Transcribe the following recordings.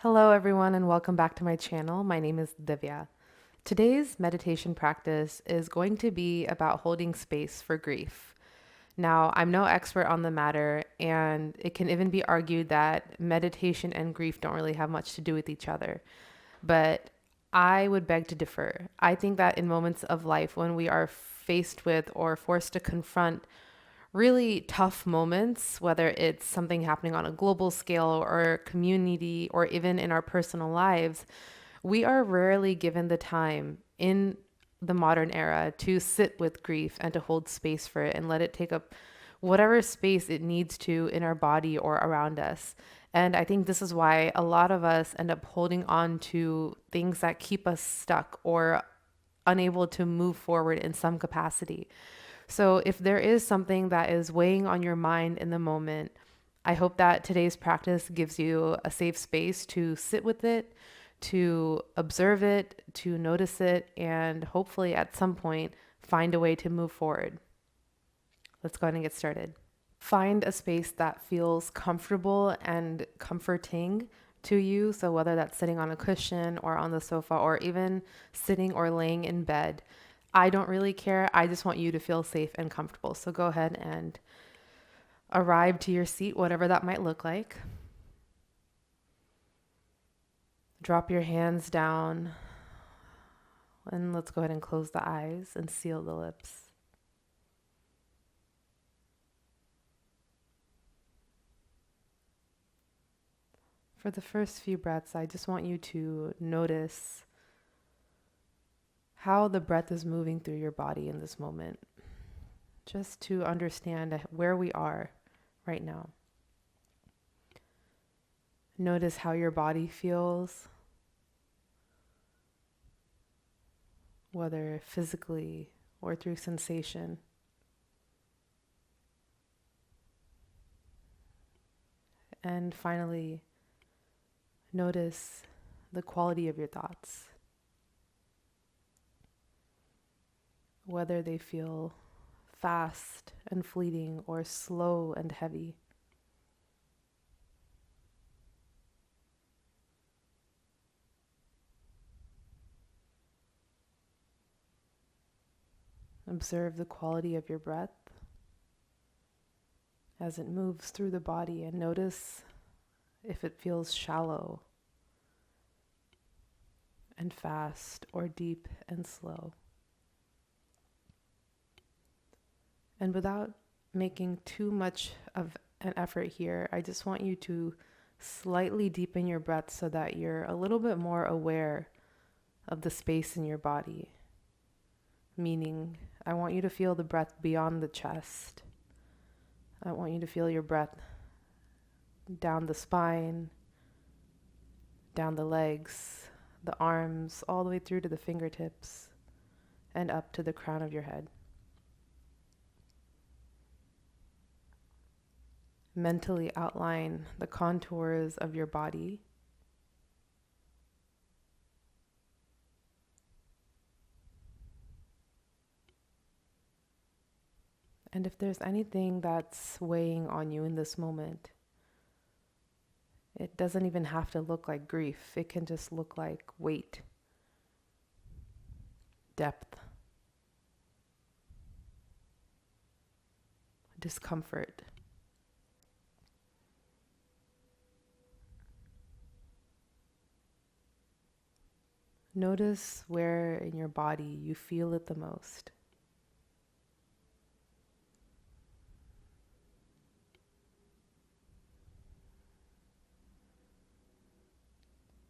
Hello, everyone, and welcome back to my channel. My name is Divya. Today's meditation practice is going to be about holding space for grief. Now, I'm no expert on the matter, and it can even be argued that meditation and grief don't really have much to do with each other. But I would beg to differ. I think that in moments of life when we are faced with or forced to confront really tough moments, whether it's something happening on a global scale or community or even in our personal lives, we are rarely given the time in the modern era to sit with grief and to hold space for it and let it take up whatever space it needs to in our body or around us. And I think this is why a lot of us end up holding on to things that keep us stuck or unable to move forward in some capacity. So, if there is something that is weighing on your mind in the moment, I hope that today's practice gives you a safe space to sit with it, to observe it, to notice it, and hopefully at some point find a way to move forward. Let's go ahead and get started. Find a space that feels comfortable and comforting to you. So, whether that's sitting on a cushion or on the sofa or even sitting or laying in bed, I don't really care. I just want you to feel safe and comfortable. So, go ahead and arrive to your seat, whatever that might look like. Drop your hands down, and let's go ahead and close the eyes and seal the lips. For the first few breaths, I just want you to notice how the breath is moving through your body in this moment, just to understand where we are right now. Notice how your body feels, whether physically or through sensation. And finally, notice the quality of your thoughts, whether they feel fast and fleeting or slow and heavy. Observe the quality of your breath as it moves through the body, and notice if it feels shallow and fast or deep and slow. And without making too much of an effort here, I just want you to slightly deepen your breath so that you're a little bit more aware of the space in your body. Meaning, I want you to feel the breath beyond the chest. I want you to feel your breath down the spine, down the legs, the arms, all the way through to the fingertips, and up to the crown of your head. Mentally outline the contours of your body. And if there's anything that's weighing on you in this moment, it doesn't even have to look like grief. It can just look like weight, depth, discomfort. Notice where in your body you feel it the most.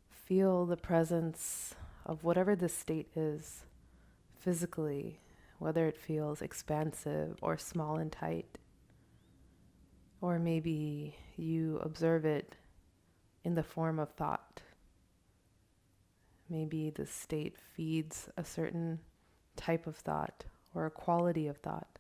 Feel the presence of whatever the state is physically, whether it feels expansive or small and tight. Or maybe you observe it in the form of thought. Maybe the state feeds a certain type of thought or a quality of thought.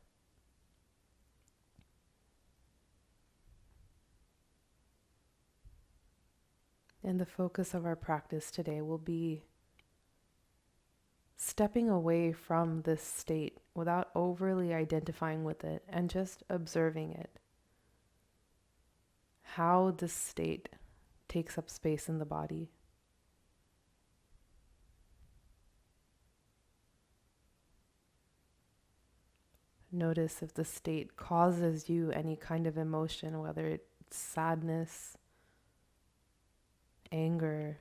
And the focus of our practice today will be stepping away from this state without overly identifying with it and just observing it. How this state takes up space in the body. Notice if the state causes you any kind of emotion, whether it's sadness, anger,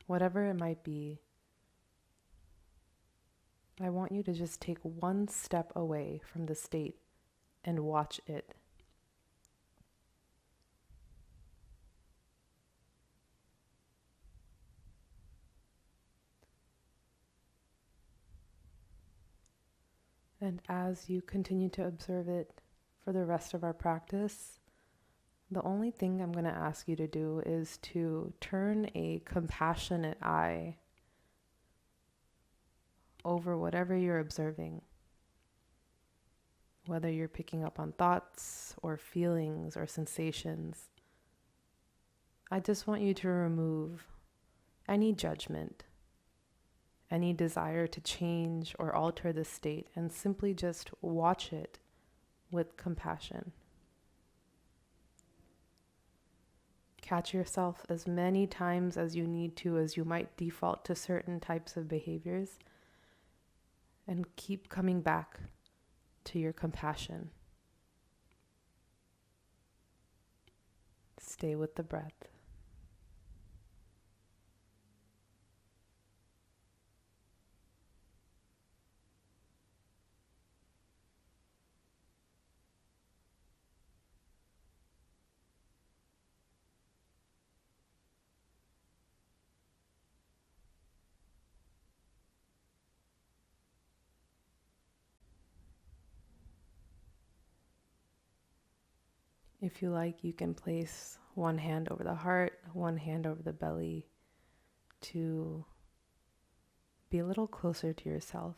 whatever it might be. I want you to just take one step away from the state and watch it. And as you continue to observe it for the rest of our practice, the only thing I'm going to ask you to do is to turn a compassionate eye over whatever you're observing. Whether you're picking up on thoughts or feelings or sensations, I just want you to remove any judgment, any desire to change or alter the state, and simply just watch it with compassion. Catch yourself as many times as you need to, as you might default to certain types of behaviors, and keep coming back to your compassion. Stay with the breath. If you like, you can place one hand over the heart, one hand over the belly to be a little closer to yourself.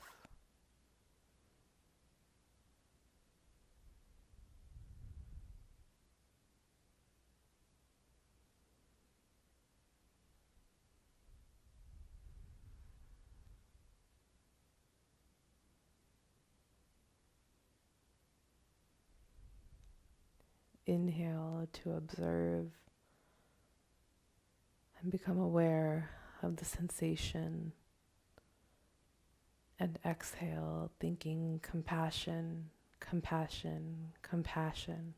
Inhale to observe and become aware of the sensation. And exhale, thinking compassion, compassion, compassion.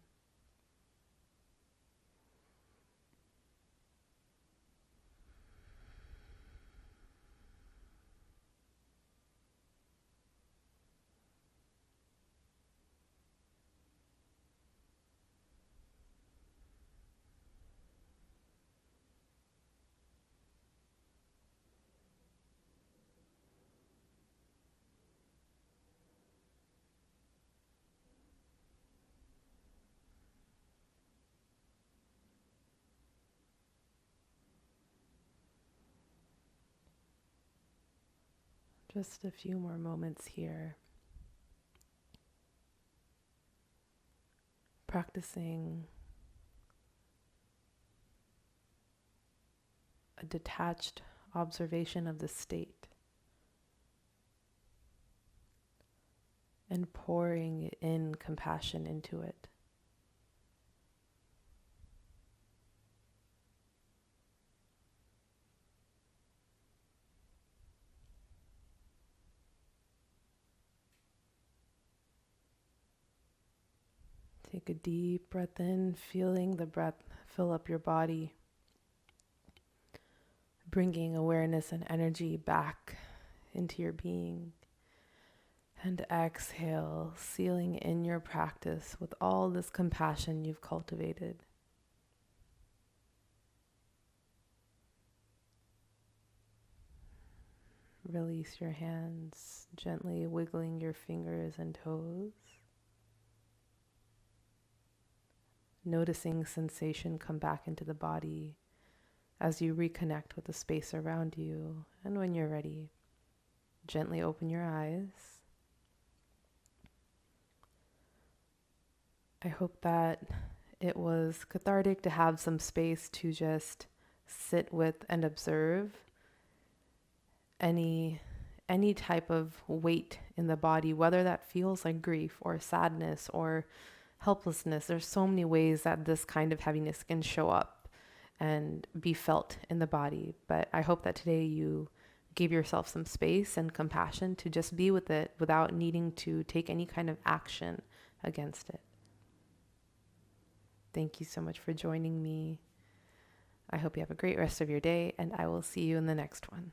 Just a few more moments here, practicing a detached observation of the state and pouring in compassion into it. Take a deep breath in, feeling the breath fill up your body, bringing awareness and energy back into your being. And exhale, sealing in your practice with all this compassion you've cultivated. Release your hands, gently wiggling your fingers and toes. Noticing sensation come back into the body as you reconnect with the space around you. And when you're ready, gently open your eyes. I hope that it was cathartic to have some space to just sit with and observe any any type of weight in the body, whether that feels like grief or sadness or helplessness. There's so many ways that this kind of heaviness can show up and be felt in the body. But I hope that today you give yourself some space and compassion to just be with it without needing to take any kind of action against it. Thank you so much for joining me. I hope you have a great rest of your day, and I will see you in the next one.